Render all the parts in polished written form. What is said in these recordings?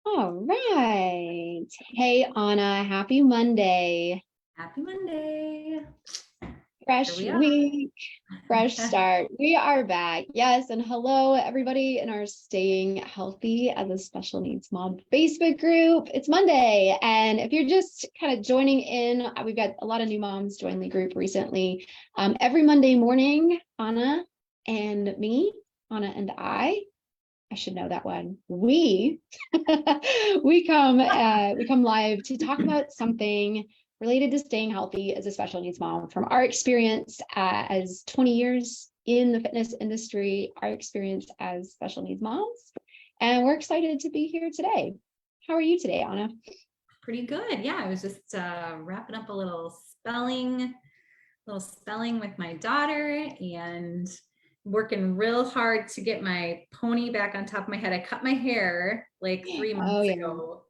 All right. Hey, Anna, happy Monday. Happy Monday. Here Fresh we are. week, fresh start. We are back. Yes. And hello, everybody in our Staying Healthy as a Special Needs Mom Facebook group. It's Monday. And if you're just kind of joining in, we've got a lot of new moms join the group recently. Every Monday morning, Anna and me, Anna and I should know that one. We come live to talk about something related to staying healthy as a special needs mom from our experience as 20 years in the fitness industry, our experience as special needs moms. And we're excited to be here today. How are you today, Anna? Pretty good. Yeah, I was just wrapping up a little spelling with my daughter and working real hard to get my pony back on top of my head. I cut my hair like 3 months Oh, yeah. ago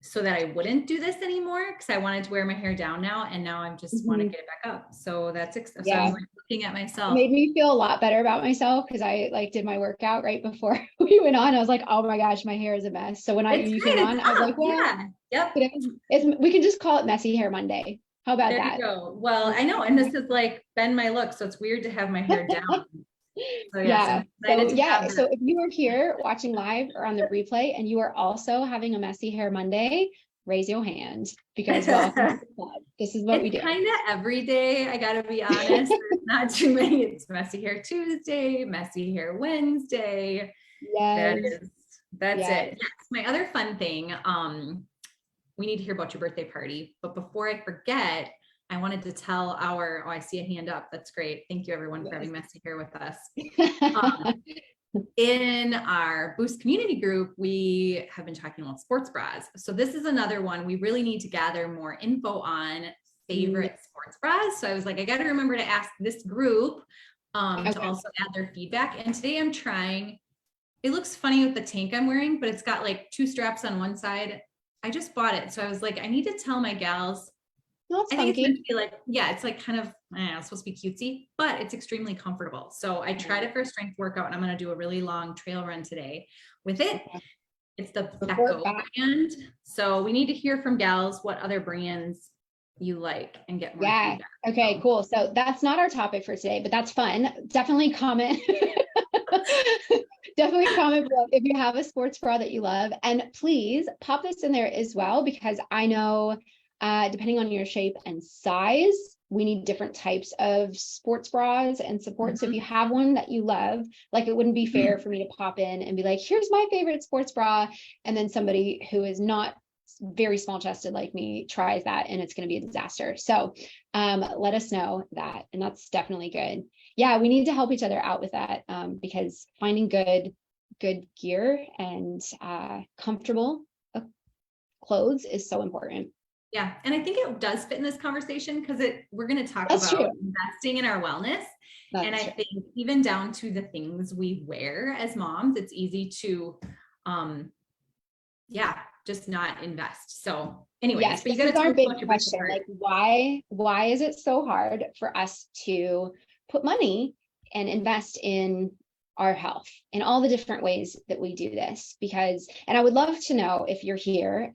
so that I wouldn't do this anymore because I wanted to wear my hair down now, and now I just want to Mhm. get it back up. So so I Yeah. was like looking at It myself. made me feel a lot better about myself because I did my workout right before we went on. I was like, oh my gosh, my hair is a mess. So when It's you came good. It's on, I was like, up. well, Yeah. Yep. today we can just call it Messy Hair Monday. How about There you that? go. Well, I know, and this has like been my look, so it's weird to have my hair down. So yes, Yeah. I'm excited So to yeah. have So that. if you are here watching live or on the replay and you are also having a Messy Hair Monday, raise your hand because welcome to the club. This is what we It's do. kind of every day, I gotta be honest. There's not too many. It's messy hair Tuesday, messy hair Wednesday. Yes. That's Yes. it. Yes. My other fun thing, we need to hear about your birthday party. But before I forget, I wanted to tell I see a hand up. That's great. Thank you everyone for having Yes. messy hair with us. Um, in our Boost community group, we have been talking about sports bras. So this is another one we really need to gather more info on favorite sports bras. So I was like, I got to remember to ask this group to Okay. also add their feedback. And today I'm trying, it looks funny with the tank I'm wearing, but it's got like two straps on one side. I just bought it. So I was like, I need to tell my gals, That's I think it's meant to funky. be like, yeah, it's like kind of, I don't know, it's supposed to be cutesy, but it's extremely comfortable. So I tried it for a strength workout and I'm going to do a really long trail run today with it. Okay. It's the Report Becco back. brand. So we need to hear from gals what other brands you like and get more Yeah. feedback. Okay, So cool. So that's not our topic for today, but that's fun. Definitely comment. Definitely comment below if you have a sports bra that you love. And please pop this in there as well, because I know depending on your shape and size, we need different types of sports bras and support. So if you have one that you love, like it wouldn't be fair for me to pop in and be like, here's my favorite sports bra. And then somebody who is not very small chested like me tries that and it's going to be a disaster. So let us know that. And that's definitely good. Yeah, we need to help each other out with that because finding good gear and comfortable clothes is so important. yeah, and I think it does fit in this conversation because we're going to talk That's about true. investing in our wellness. And That's I true. think even down to the things we wear as moms, it's easy to yeah, just not invest. So anyways, Yes, but you this got is to tell our us big about your birthday question. party. Like, why is it so hard for us to put money and invest in our health in all the different ways that we do this? Because, and I would love to know if you're here,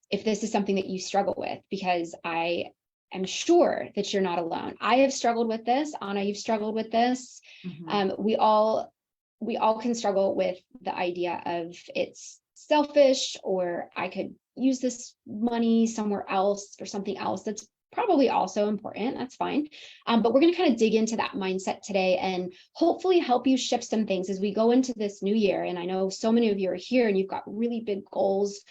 if this is something that you struggle with, because I am sure that you're not alone. I have struggled with this. Anna, you've struggled with this. Mhm. We all can struggle with the idea of it's selfish, or I could use this money somewhere else for something else that's probably also important. That's fine. But we're going to kind of dig into that mindset today and hopefully help you shift some things as we go into this new year. And I know so many of you are here and you've got really big goals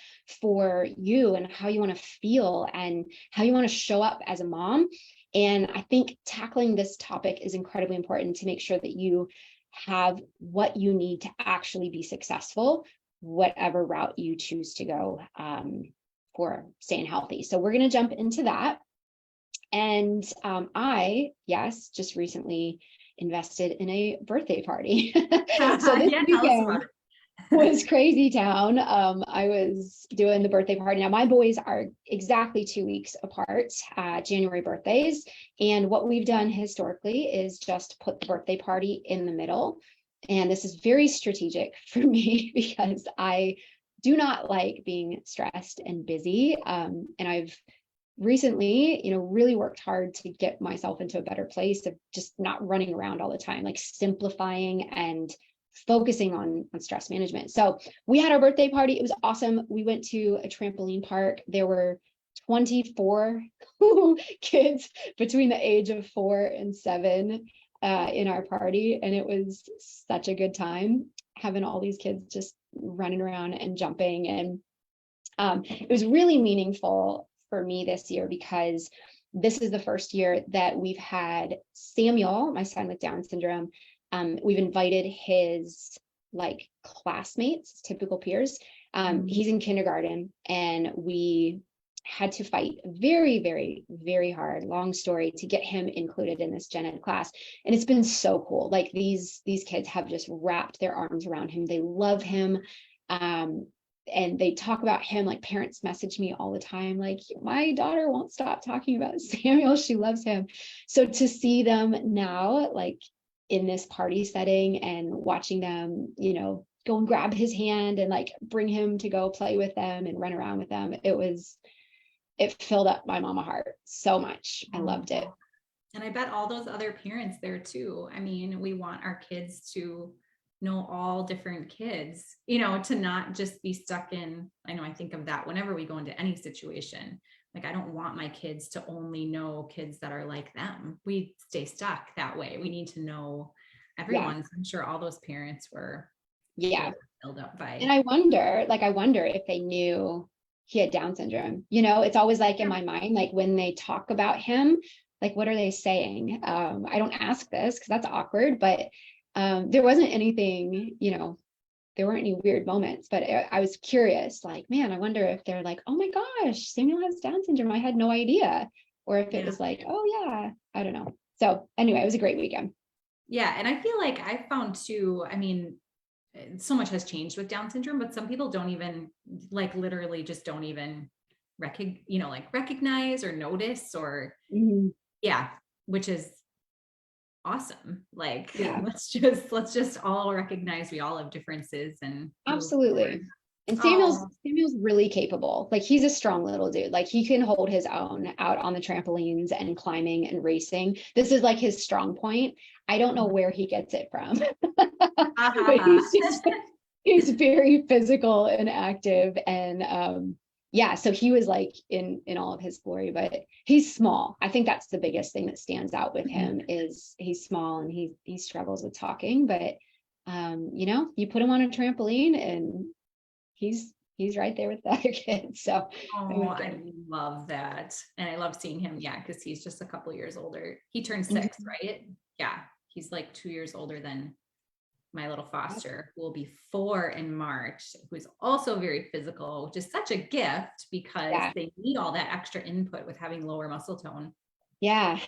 for you and how you want to feel and how you want to show up as a mom. And I think tackling this topic is incredibly important to make sure that you have what you need to actually be successful, whatever route you choose to go for staying healthy. So we're going to jump into that. And yes, just recently invested in a birthday party. So this Yeah, tell us about weekend it. was crazy town. I was doing the birthday party. Now, my boys are exactly 2 weeks apart, January birthdays. And what we've done historically is just put the birthday party in the middle. And this is very strategic for me because I do not like being stressed and busy. And I've recently, really worked hard to get myself into a better place of just not running around all the time, like simplifying and focusing on stress management. So we had our birthday party. It was awesome. We went to a trampoline park. There were 24 kids between the age of 4 and 7 in our party. And it was such a good time having all these kids just running around and jumping. And it was really meaningful for me this year because this is the first year that we've had Samuel, my son with Down syndrome. We've invited his like classmates, typical peers. He's in kindergarten, and we had to fight very, very, very hard, long story, to get him included in this gen ed class. And it's been so cool. Like these kids have just wrapped their arms around him. They love him. And they talk about him, like parents message me all the time, like, my daughter won't stop talking about Samuel. She loves him. So to see them now, like in this party setting and watching them, go and grab his hand and like bring him to go play with them and run around with them, it filled up my mama heart so much. I loved it. And I bet all those other parents there too. I mean, we want our kids to know all different kids, to not just be stuck in, I think of that whenever we go into any situation. Like, I don't want my kids to only know kids that are like them. We stay stuck that way. We need to know everyone. Yeah. I'm sure all those parents were filled up by. And I wonder if they knew he had Down syndrome. It's always like in my mind, like when they talk about him, like, what are they saying? I don't ask this because that's awkward, but there wasn't anything, there weren't any weird moments, but I was curious, like, man, I wonder if they're like, oh my gosh, Samuel has Down syndrome. I had no idea. Or if it was like, oh yeah, I don't know. So anyway, it was a great weekend. Yeah. And I feel like I found too, so much has changed with Down syndrome, but some people don't even literally just don't even recognize or notice or which is awesome. Let's just all recognize we all have differences and absolutely. And Samuel's really capable. Like, he's a strong little dude. Like, he can hold his own out on the trampolines and climbing and racing. This is like his strong point. I don't know where he gets it from. He's very physical and active. And so he was like in all of his glory, but he's small. I think that's the biggest thing that stands out with him is he's small and he struggles with talking, but you put him on a trampoline and he's right there with the other kids. So I love that. And I love seeing him. Yeah. Cause he's just a couple years older. He turned 6, right? Yeah. He's like 2 years older than my little foster, who will be 4 in March, who is also very physical, which is such a gift because they need all that extra input with having lower muscle tone. Yeah.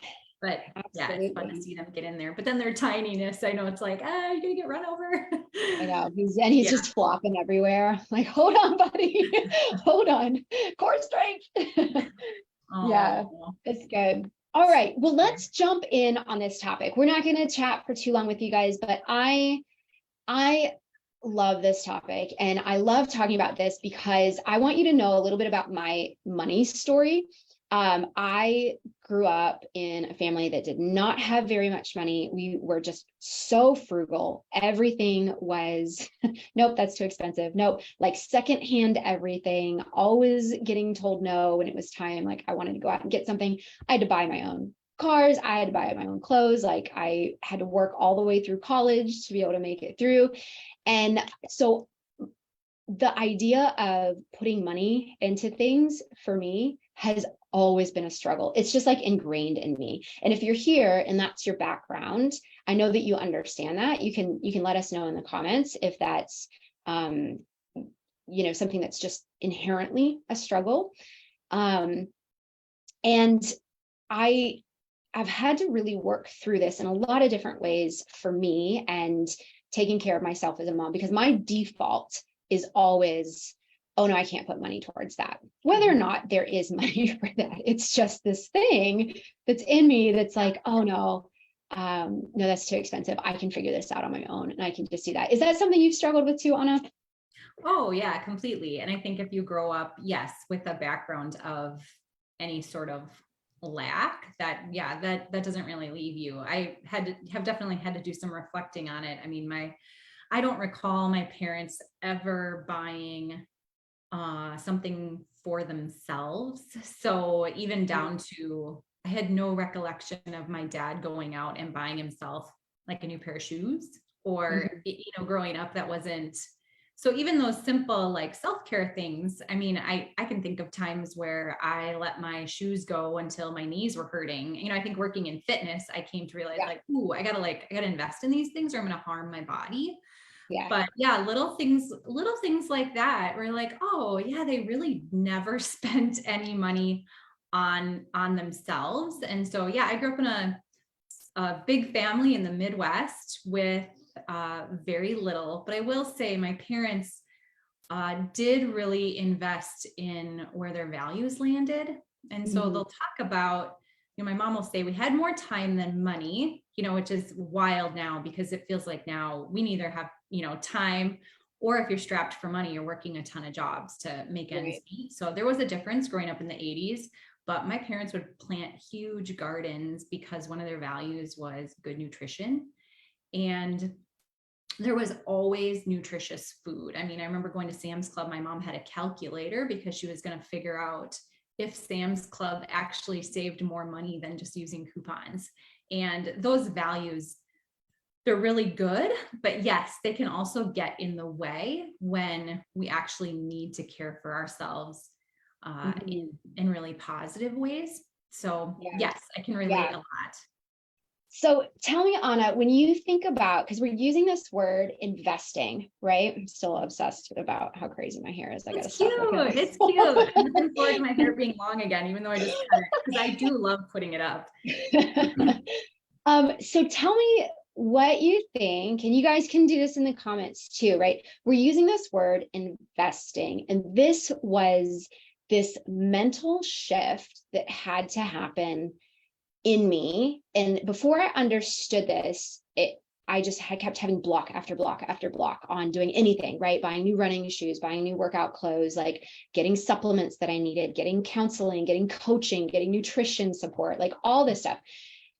But absolutely. It's fun to see them get in there. But then their tininess, I know it's like, you're gonna get run over. I know. He's just flopping everywhere. Like, hold on, buddy. Hold on. Core strength. Yeah, it's good. All right. Well, let's jump in on this topic. We're not going to chat for too long with you guys, but I love this topic and I love talking about this because I want you to know a little bit about my money story. I grew up in a family that did not have very much money. We were just so frugal. Everything was, nope, that's too expensive. Nope, like secondhand everything, always getting told no when it was time. Like, I wanted to go out and get something. I had to buy my own cars. I had to buy my own clothes. Like, I had to work all the way through college to be able to make it through. And so the idea of putting money into things for me has always been a struggle. It's just like ingrained in me. And if you're here and that's your background, I know that you understand that. You can let us know in the comments if that's something that's just inherently a struggle. And I've had to really work through this in a lot of different ways for me and taking care of myself as a mom, because my default is always, oh no, I can't put money towards that. Whether or not there is money for that, it's just this thing that's in me that's like, oh no, that's too expensive. I can figure this out on my own and I can just do that. Is that something you've struggled with too, Anna? Oh yeah, completely. And I think if you grow up, yes, with a background of any sort of lack, that yeah, that doesn't really leave you. Have definitely had to do some reflecting on it. I mean, I don't recall my parents ever buying something for themselves. So even down to, I had no recollection of my dad going out and buying himself like a new pair of shoes, or, Mhm. growing up, that wasn't. So even those simple like self-care things, I mean, I can think of times where I let my shoes go until my knees were hurting. I think working in fitness, I came to realize Yeah. like, ooh, I gotta invest in these things or I'm gonna harm my body. Yeah. But yeah, little things like that were like, oh yeah, they really never spent any money on themselves. And so yeah, I grew up in a big family in the Midwest with very little. But I will say my parents did really invest in where their values landed. And so Mhm. they'll talk about, my mom will say we had more time than money, which is wild now because it feels like now we neither have, time, or if you're strapped for money, you're working a ton of jobs to make ends Right. meet. So there was a difference growing up in the 80s, but my parents would plant huge gardens because one of their values was good nutrition. And there was always nutritious food. I mean, I remember going to Sam's Club. My mom had a calculator because she was going to figure out if Sam's Club actually saved more money than just using coupons. And those values, they're really good, but yes, they can also get in the way when we actually need to care for ourselves Mhm. in really positive ways. So Yeah. yes, I can relate Yeah. a lot. So tell me, Anna, when you think about, because we're using this word investing, right? I'm still obsessed about how crazy my hair is. I got to It's stop cute. looking. It's cute. I'm looking forward to my hair being long again, even though I just cut it, because I do love putting it up. So tell me what you think, and you guys can do this in the comments too, right? We're using this word investing, and this was this mental shift that had to happen in me. And before I understood this, I kept having block after block after block on doing anything, right? Buying new running shoes, buying new workout clothes, like getting supplements that I needed, getting counseling, getting coaching, getting nutrition support, like all this stuff.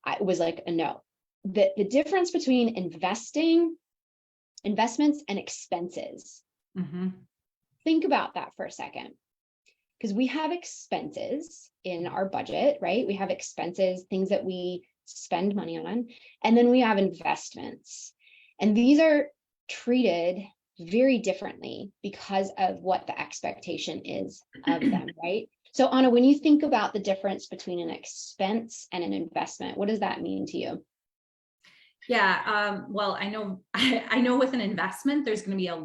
I was like, no. The difference between investments and expenses. Mhm. Think about that for a second. Because we have expenses in our budget, right? We have expenses, things that we spend money on, and then we have investments. And these are treated very differently because of what the expectation is of them, right? So, Anna, when you think about the difference between an expense and an investment, what does that mean to you? Yeah. Well, I know, I know with an investment, there's going to be a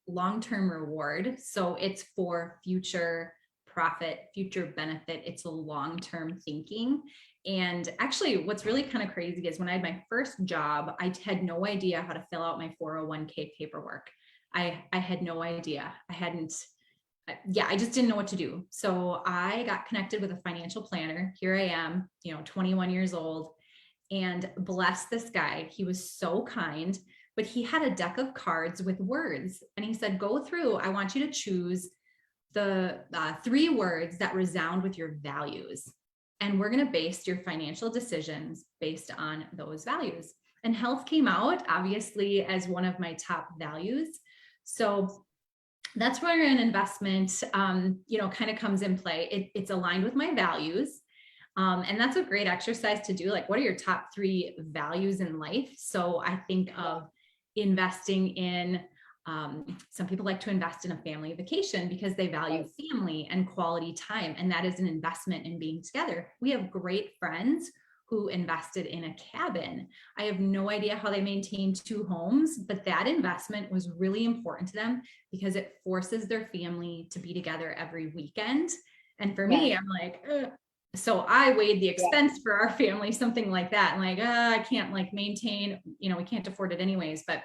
long-term reward. So it's for future profit, future benefit. It's a long-term thinking. And actually, what's really kind of crazy is when I had my first job, I had no idea how to fill out my 401k paperwork. I had no idea. I just didn't know what to do. So I got connected with a financial planner. Here I am, 21 years old, and bless this guy. He was so kind, but he had a deck of cards with words. And he said, go through, I want you to choose the 3 words that resound with your values. And we're going to base your financial decisions based on those values. And health came out, obviously, as one of my top values. So that's where an investment, kind of comes in play. It's aligned with my values. And that's a great exercise to do. Like, what are your top 3 values in life? So I think of investing in, some people like to invest in a family vacation because they value family and quality time. And that is an investment in being together. We have great friends who invested in a cabin. I have no idea how they maintain 2 homes, but that investment was really important to them because it forces their family to be together every weekend. And for me, I'm like, ugh. So I weighed the expense for our family, something like that. And like, I can't like maintain, we can't afford it anyways, but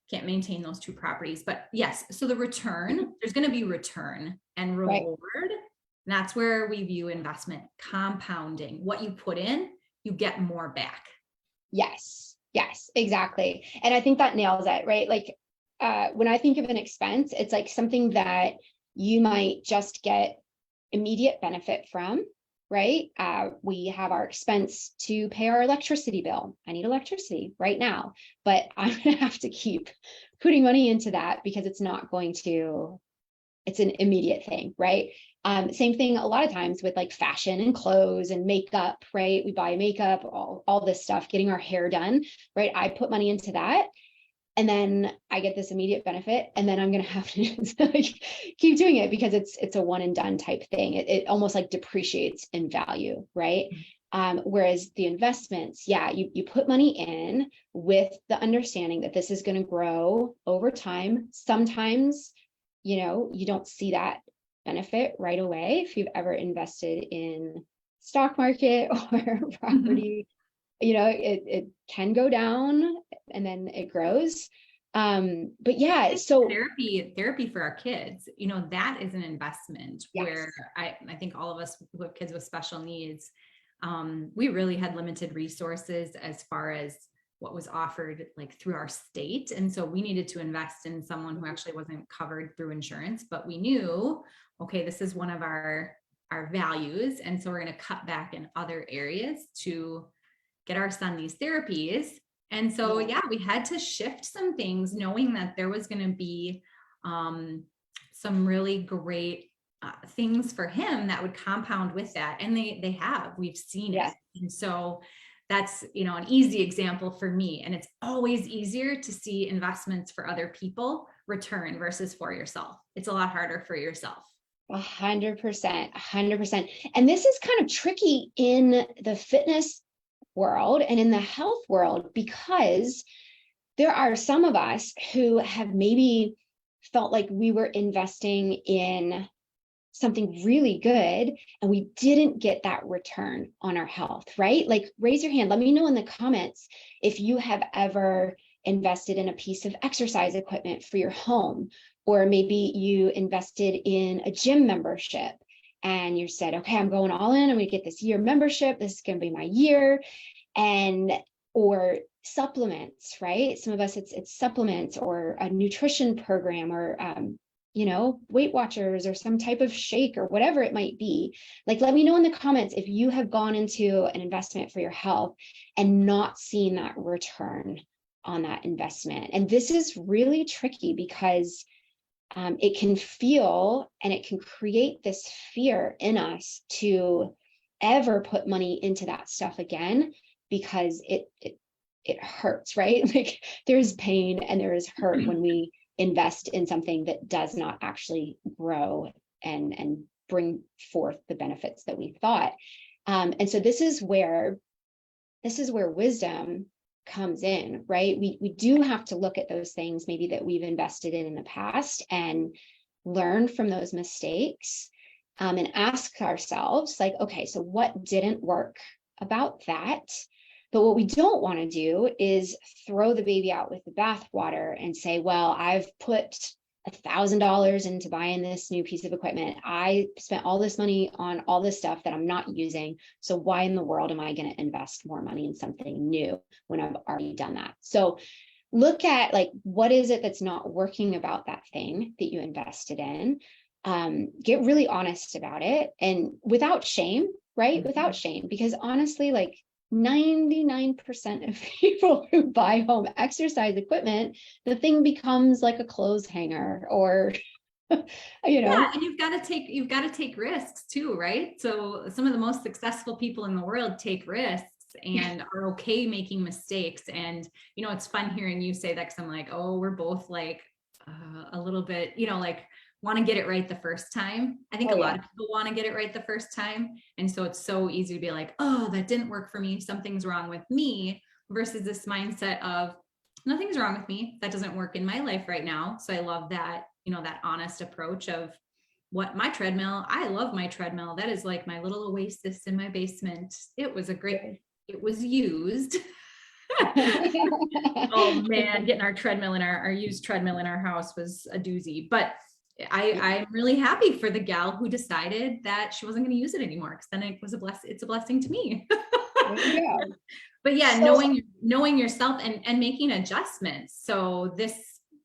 can't maintain those 2 properties. But yes, so the return, there's going to be return and reward. And that's where we view investment compounding. What you put in, you get more back. Yes, exactly. And I think that nails it, right? Like, when I think of an expense, it's like something that you might just get immediate benefit from, right? We have our expense to pay our electricity bill. I need electricity right now, but I'm gonna have to keep putting money into that because it's not going to, it's an immediate thing, right? Same thing a lot of times with like fashion and clothes and makeup, right? We buy makeup, all this stuff, getting our hair done, right? I put money into that, and then I get this immediate benefit, and then I'm going to have to like keep doing it because it's a one and done type thing. It almost like depreciates in value, right? Whereas the investments, yeah, you put money in with the understanding that this is going to grow over time. Sometimes, you don't see that benefit right away. If you've ever invested in stock market or property, it can go down and then it grows. But yeah, so therapy for our kids, that is an investment. Yes. Where I think all of us who have kids with special needs, we really had limited resources as far as what was offered like through our state. And so we needed to invest in someone who actually wasn't covered through insurance, but we knew, okay, this is one of our values. And so we're going to cut back in other areas to get our son these therapies. And so, yeah, we had to shift some things, knowing that there was going to be some really great things for him that would compound with that. And they have, we've seen it. And so that's, an easy example for me. And it's always easier to see investments for other people return versus for yourself. It's a lot harder for yourself. 100%. And this is kind of tricky in the fitness world and in the health world, because there are some of us who have maybe felt like we were investing in something really good and we didn't get that return on our health, right? Like, raise your hand. Let me know in the comments if you have ever invested in a piece of exercise equipment for your home, or maybe you invested in a gym membership and you said, okay, I'm going all in. I'm going to get this year membership. This is going to be my year. Or supplements, right? Some of us, it's supplements or a nutrition program or, Weight Watchers or some type of shake or whatever it might be. Like, let me know in the comments if you have gone into an investment for your health and not seen that return on that investment. And this is really tricky because it can feel and it can create this fear in us to ever put money into that stuff again, because it hurts, right? Like, there's pain and there is hurt when we invest in something that does not actually grow and bring forth the benefits that we thought. And so this is where wisdom comes in, right? We do have to look at those things maybe that we've invested in the past and learn from those mistakes, and ask ourselves, like, okay, so what didn't work about that? But what we don't want to do is throw the baby out with the bathwater and say, well, I've put $1,000 into buying this new piece of equipment. I spent all this money on all this stuff that I'm not using. So why in the world am I going to invest more money in something new when I've already done that? So look at, like, what is it that's not working about that thing that you invested in? Get really honest about it, and without shame, right? Mm-hmm. Without shame, because honestly, like, 99% of people who buy home exercise equipment, the thing becomes like a clothes hanger or, Yeah, and you've got to take risks too, right? So some of the most successful people in the world take risks and are okay making mistakes. And, it's fun hearing you say that, because I'm like, oh, we're both like a little bit, like, want to get it right the first time. I think a lot of people want to get it right the first time. And so it's so easy to be like, oh, that didn't work for me, something's wrong with me, versus this mindset of nothing's wrong with me. That doesn't work in my life right now. So I love that, that honest approach of what my treadmill, I love my treadmill. That is like my little oasis in my basement. It was used. Oh man, getting our treadmill in our used treadmill in our house was a doozy, but I'm really happy for the gal who decided that she wasn't going to use it anymore, because then it's a blessing to me. But yeah, so, knowing yourself and making adjustments. So this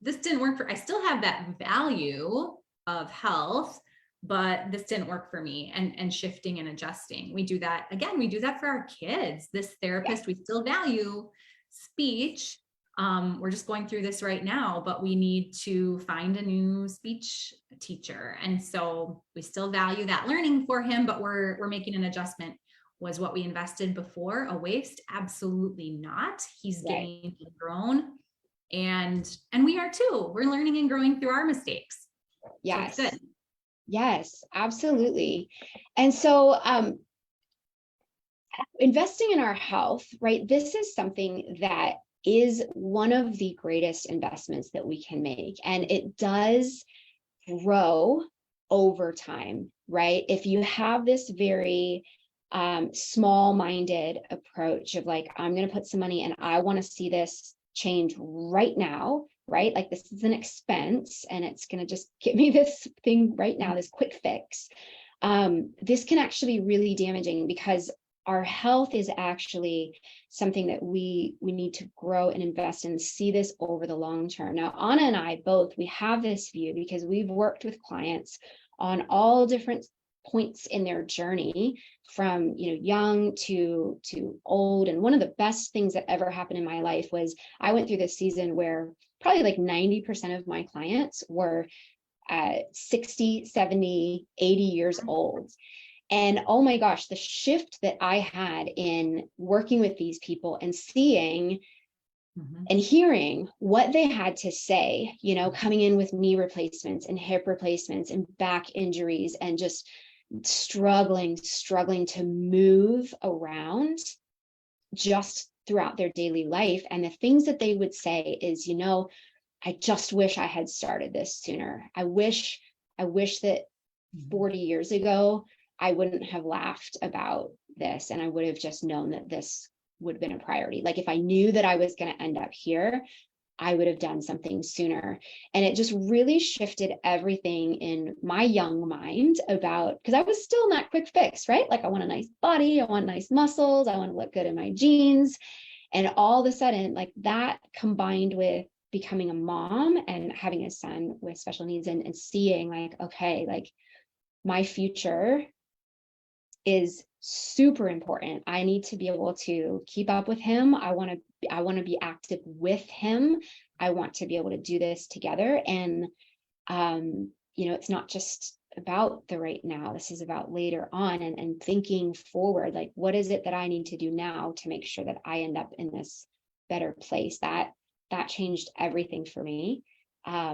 this didn't work I still have that value of health, but this didn't work for me, and shifting and adjusting. We do that again. We do that for our kids. This therapist, we still value speech. We're just going through this right now, but we need to find a new speech teacher. And so we still value that learning for him, but we're making an adjustment. Was what we invested before a waste? Absolutely not. He's gained and grown. And we are too. We're learning and growing through our mistakes. Yes. So it's good. Yes, absolutely. And so investing in our health, right? This is something that is one of the greatest investments that we can make. And it does grow over time, right? If you have this very small-minded approach of like, I'm going to put some money and I want to see this change right now, right? Like this is an expense and it's going to just give me this thing right now, this quick fix. This can actually be really damaging because our health is actually something that we need to grow and invest in, see this over the long term. Now, Anna and I both, we have this view because we've worked with clients on all different points in their journey, from young to old. And one of the best things that ever happened in my life was I went through this season where probably like 90% of my clients were 60, 70, 80 years old. And oh my gosh, the shift that I had in working with these people and seeing and hearing what they had to say, coming in with knee replacements and hip replacements and back injuries and just struggling to move around just throughout their daily life. And the things that they would say is, I just wish I had started this sooner. I wish that 40 years ago, I wouldn't have laughed about this and I would have just known that this would have been a priority. Like if I knew that I was going to end up here, I would have done something sooner. And it just really shifted everything in my young mind about, because I was still in that quick fix, right? Like I want a nice body, I want nice muscles, I want to look good in my jeans. And all of a sudden, like that combined with becoming a mom and having a son with special needs and seeing like, okay, like my future is super important. I need to be able to keep up with him. I want to be active with him. I want to be able to do this together. And it's not just about the right now. This is about later on and thinking forward, like what is it that I need to do now to make sure that I end up in this better place? That changed everything for me. I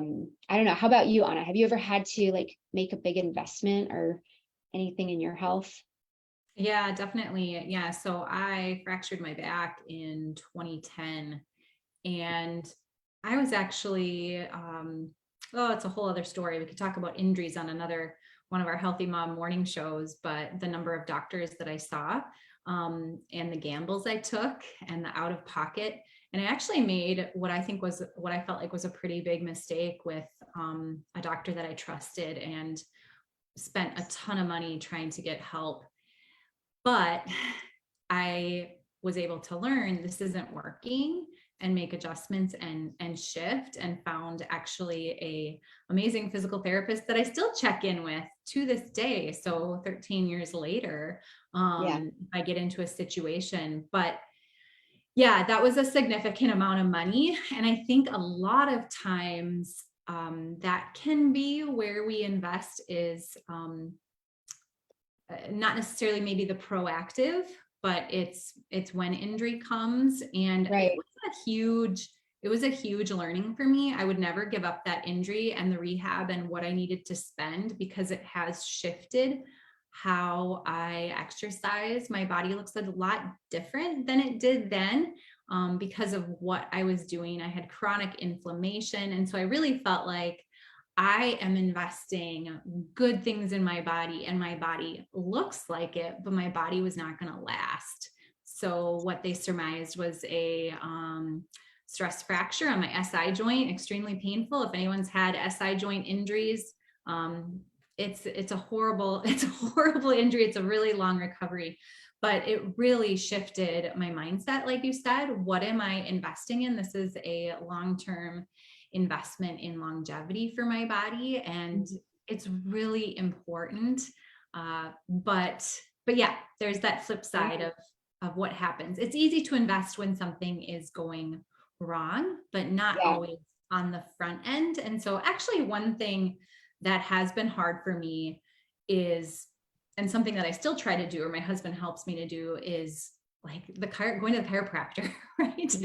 don't know. How about you, Anna? Have you ever had to like make a big investment or anything in your health? Yeah, definitely. Yeah. So I fractured my back in 2010 and I was actually, it's a whole other story. We could talk about injuries on one of our Healthy Mom morning shows, but the number of doctors that I saw, and the gambles I took and the out of pocket. And I actually made what I felt like was a pretty big mistake with a doctor that I trusted and spent a ton of money trying to get help. But I was able to learn this isn't working and make adjustments and shift, and found actually a amazing physical therapist that I still check in with to this day. So 13 years later, if I get into a situation, but yeah, that was a significant amount of money. And I think a lot of times that can be where we invest is not necessarily maybe the proactive, but it's when injury comes. And right. it was a huge learning for me. I would never give up that injury and the rehab and what I needed to spend, because it has shifted how I exercise. My body looks a lot different than it did then, because of what I was doing. I had chronic inflammation. And so I really felt like I am investing good things in my body, and my body looks like it, but my body was not going to last. So what they surmised was a stress fracture on my SI joint, extremely painful. If anyone's had SI joint injuries, it's a horrible injury. It's a really long recovery, but it really shifted my mindset. Like you said, what am I investing in? This is a long-term investment in longevity for my body. And it's really important. But yeah, there's that flip side of what happens. It's easy to invest when something is going wrong, but not always on the front end. And so actually one thing that has been hard for me is, and something that I still try to do, or my husband helps me to do, is like going to the chiropractor, right?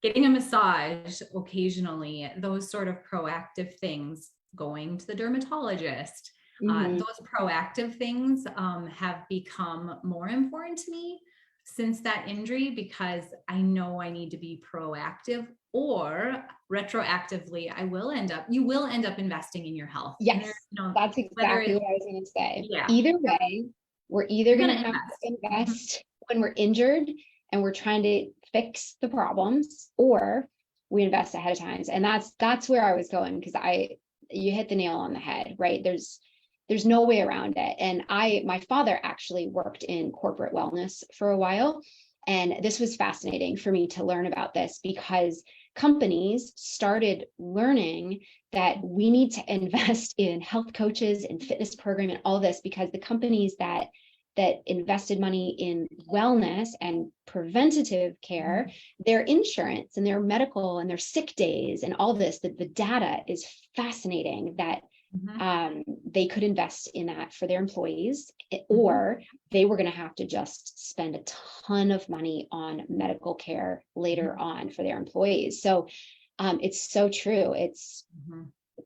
Getting a massage occasionally, those sort of proactive things, going to the dermatologist. Those proactive things have become more important to me since that injury, because I know I need to be proactive, or retroactively, you will end up investing in your health. Yes, that's exactly what I was going to say. Yeah. Either way, we're either going to have to invest when we're injured and we're trying to fix the problems, or we invest ahead of time. And that's where I was going, because you hit the nail on the head, right? There's no way around it. And my father actually worked in corporate wellness for a while. And this was fascinating for me to learn about this, because companies started learning that we need to invest in health coaches and fitness program and all this, because the companies that invested money in wellness and preventative care, their insurance and their medical and their sick days and all this, the data is fascinating that they could invest in that for their employees, or they were going to have to just spend a ton of money on medical care later on for their employees. So it's so true. It's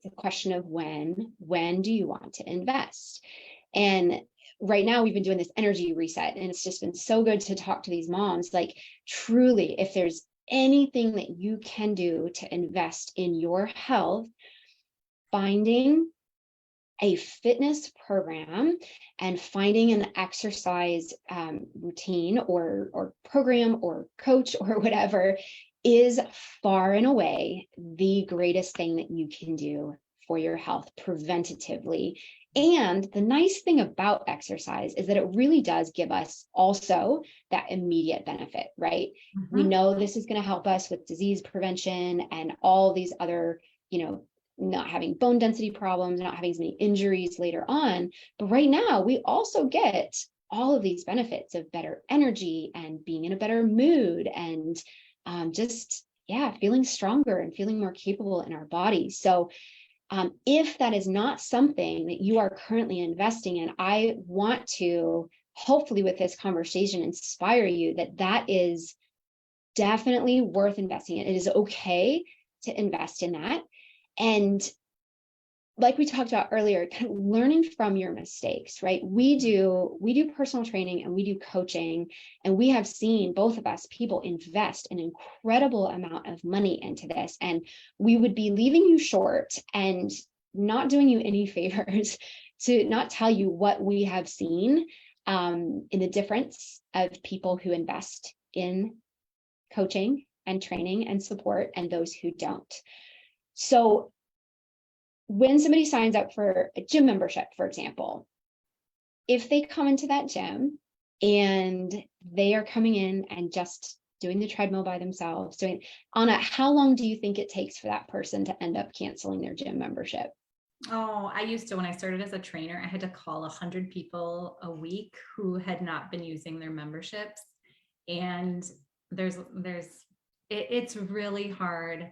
a question of when do you want to invest? And right now we've been doing this energy reset, and it's just been so good to talk to these moms. Like, truly, if there's anything that you can do to invest in your health, finding a fitness program and finding an exercise routine or program or coach or whatever is far and away the greatest thing that you can do for your health preventatively. And the nice thing about exercise is that it really does give us also that immediate benefit, right? We know this is going to help us with disease prevention and all these other, not having bone density problems, not having as many injuries later on. But right now, we also get all of these benefits of better energy and being in a better mood and feeling stronger and feeling more capable in our body. So if that is not something that you are currently investing in, I want to, hopefully with this conversation, inspire you that is definitely worth investing in. It is okay to invest in that. And like we talked about earlier, kind of learning from your mistakes, right? We do personal training and we do coaching, and we have seen, both of us, people invest an incredible amount of money into this, and we would be leaving you short and not doing you any favors to not tell you what we have seen in the difference of people who invest in coaching and training and support and those who don't. So when somebody signs up for a gym membership, for example, if they come into that gym and they are coming in and just doing the treadmill by themselves, Anna, how long do you think it takes for that person to end up canceling their gym membership? Oh, I used to, when I started as a trainer, I had to call 100 people a week who had not been using their memberships. And it's really hard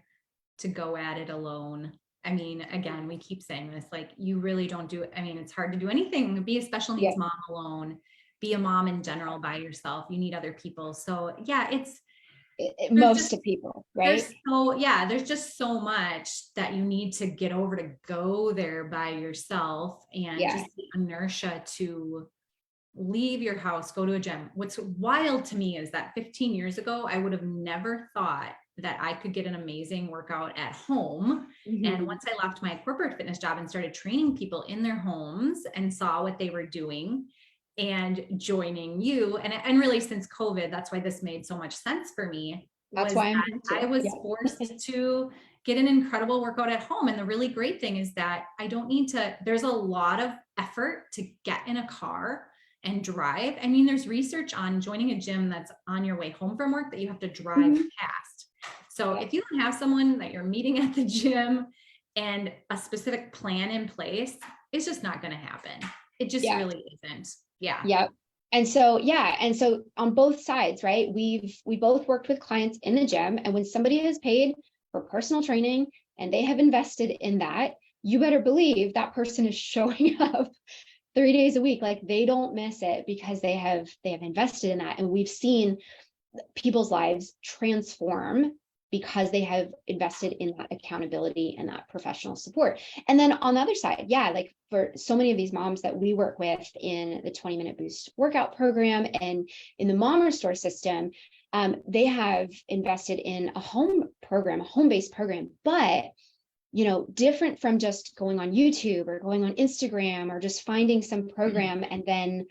to go at it alone. I mean, again, we keep saying this, like, you really don't do it. I mean, it's hard to do anything, be a special needs mom alone, be a mom in general by yourself. You need other people. So yeah, most of people, right? There's just so much that you need to get over to go there by yourself, and just the inertia to leave your house, go to a gym. What's wild to me is that 15 years ago, I would have never thought that I could get an amazing workout at home. And once I left my corporate fitness job and started training people in their homes and saw what they were doing and joining you, and really since COVID, that's why this made so much sense for me. That's why I was forced to get an incredible workout at home. And the really great thing is that I don't need to, there's a lot of effort to get in a car and drive. I mean, there's research on joining a gym that's on your way home from work that you have to drive past. So if you don't have someone that you're meeting at the gym and a specific plan in place, it's just not going to happen. It just really isn't. Yeah. Yep. And so, and so on both sides, right? We both worked with clients in the gym, and when somebody has paid for personal training and they have invested in that, you better believe that person is showing up 3 days a week. Like, they don't miss it because they have invested in that. And we've seen people's lives transform because they have invested in that accountability and that professional support. And then on the other side, like for so many of these moms that we work with in the 20-minute boost workout program and in the Mom Restore system, they have invested in a home-based program, but different from just going on YouTube or going on Instagram or just finding some program and then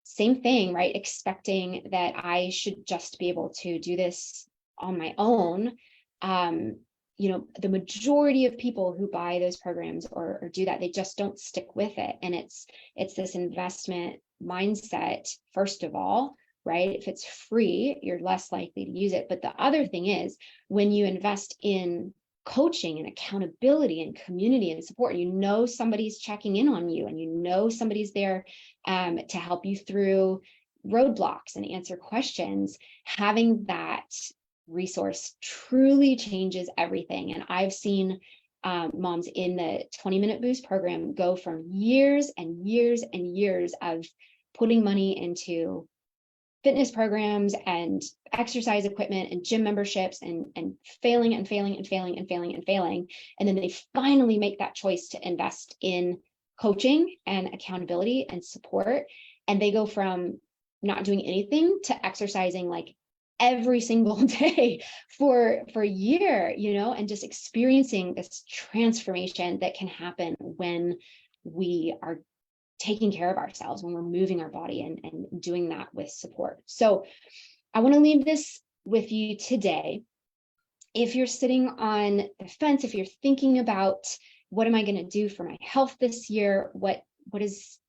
same thing, right? Expecting that I should just be able to do this on my own. The majority of people who buy those programs or do that, they just don't stick with it. And it's this investment mindset, first of all, right? If it's free, you're less likely to use it. But the other thing is, when you invest in coaching and accountability and community and support, somebody's checking in on you, and somebody's there to help you through roadblocks and answer questions, having that resource truly changes everything. And I've seen moms in the 20-minute boost program go from years and years and years of putting money into fitness programs and exercise equipment and gym memberships and failing and failing and failing and failing and failing. And then they finally make that choice to invest in coaching and accountability and support. And they go from not doing anything to exercising like every single day for a year, and just experiencing this transformation that can happen when we are taking care of ourselves, when we're moving our body and doing that with support. So I want to leave this with you today. If you're sitting on the fence, if you're thinking about what am I going to do for my health this year,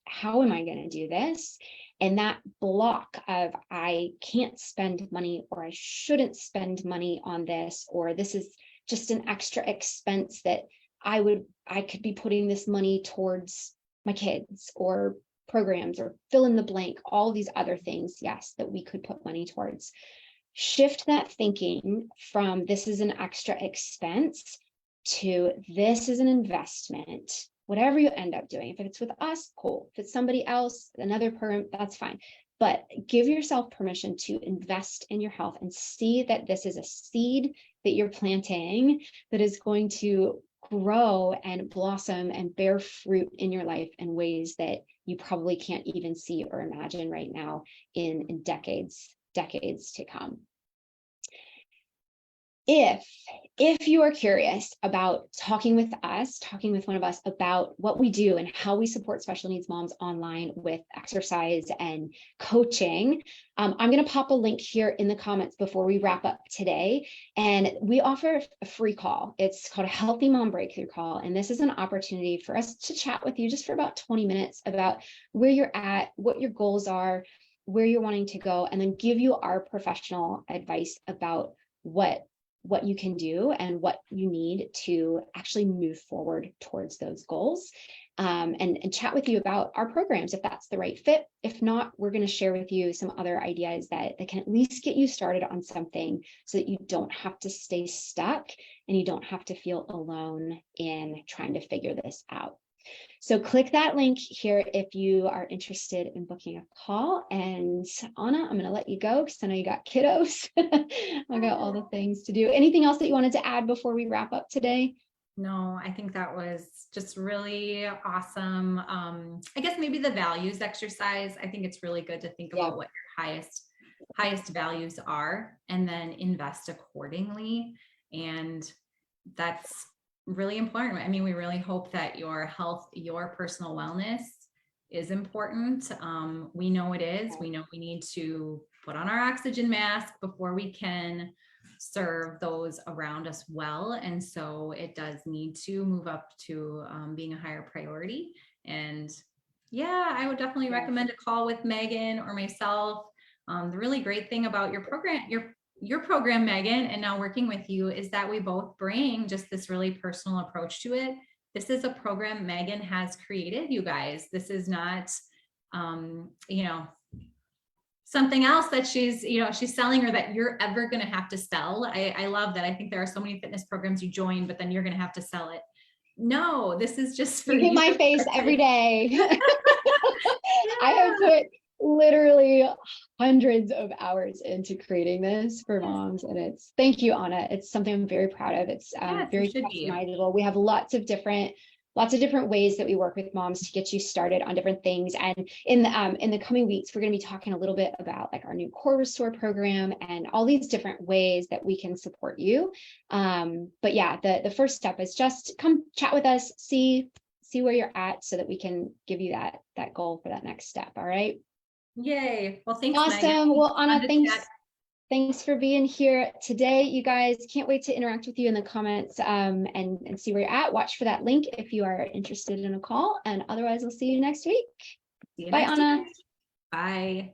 how am I going to do this? And that block of I can't spend money, or I shouldn't spend money on this, or this is just an extra expense that I could be putting this money towards my kids or programs or fill in the blank, all these other things, yes, that we could put money towards. Shift that thinking from this is an extra expense to this is an investment. Whatever you end up doing, if it's with us, cool. If it's somebody else, another program, that's fine. But give yourself permission to invest in your health and see that this is a seed that you're planting that is going to grow and blossom and bear fruit in your life in ways that you probably can't even see or imagine right now in decades to come. If you are curious about talking with one of us about what we do and how we support special needs moms online with exercise and coaching, I'm going to pop a link here in the comments before we wrap up today. And we offer a free call. It's called a Healthy Mom Breakthrough Call. And this is an opportunity for us to chat with you just for about 20 minutes about where you're at, what your goals are, where you're wanting to go, and then give you our professional advice about what you can do and what you need to actually move forward towards those goals, and chat with you about our programs if that's the right fit. If not, we're going to share with you some other ideas that can at least get you started on something so that you don't have to stay stuck and you don't have to feel alone in trying to figure this out. So click that link here if you are interested in booking a call. And Anna, I'm going to let you go because I know you got kiddos. I got all the things to do. Anything else that you wanted to add before we wrap up today? No, I think that was just really awesome. I guess maybe the values exercise. I think it's really good to think about what your highest values are and then invest accordingly. And that's really important. I mean, we really hope that your health, your personal wellness is important. We know it is. We know we need to put on our oxygen mask before we can serve those around us well. And so it does need to move up to being a higher priority. And yeah, I would definitely recommend a call with Megan or myself. The really great thing about your program, your program, Megan, and now working with you is that we both bring just this really personal approach to it. This is a program Megan has created, you guys. This is not, you know, something else that she's, you know, she's selling or that you're ever going to have to sell. I love that. I think there are so many fitness programs you join, but then you're going to have to sell it. No, this is just for you. My face every day. I have put literally hundreds of hours into creating this for moms, and it's, thank you, Anna. It's something I'm very proud of. It's very customizable. We have lots of different ways that we work with moms to get you started on different things. And in the coming weeks, we're going to be talking a little bit about like our new Core Restore program and all these different ways that we can support you. But yeah, the first step is just come chat with us, see where you're at, so that we can give you that goal for that next step. All right. Yay. Well, thanks. Awesome. Megan. Well, Anna, thanks for being here today. You guys, can't wait to interact with you in the comments and see where you're at. Watch for that link if you are interested in a call. And otherwise, we'll see you next week. See you Bye, next Anna. week. Bye.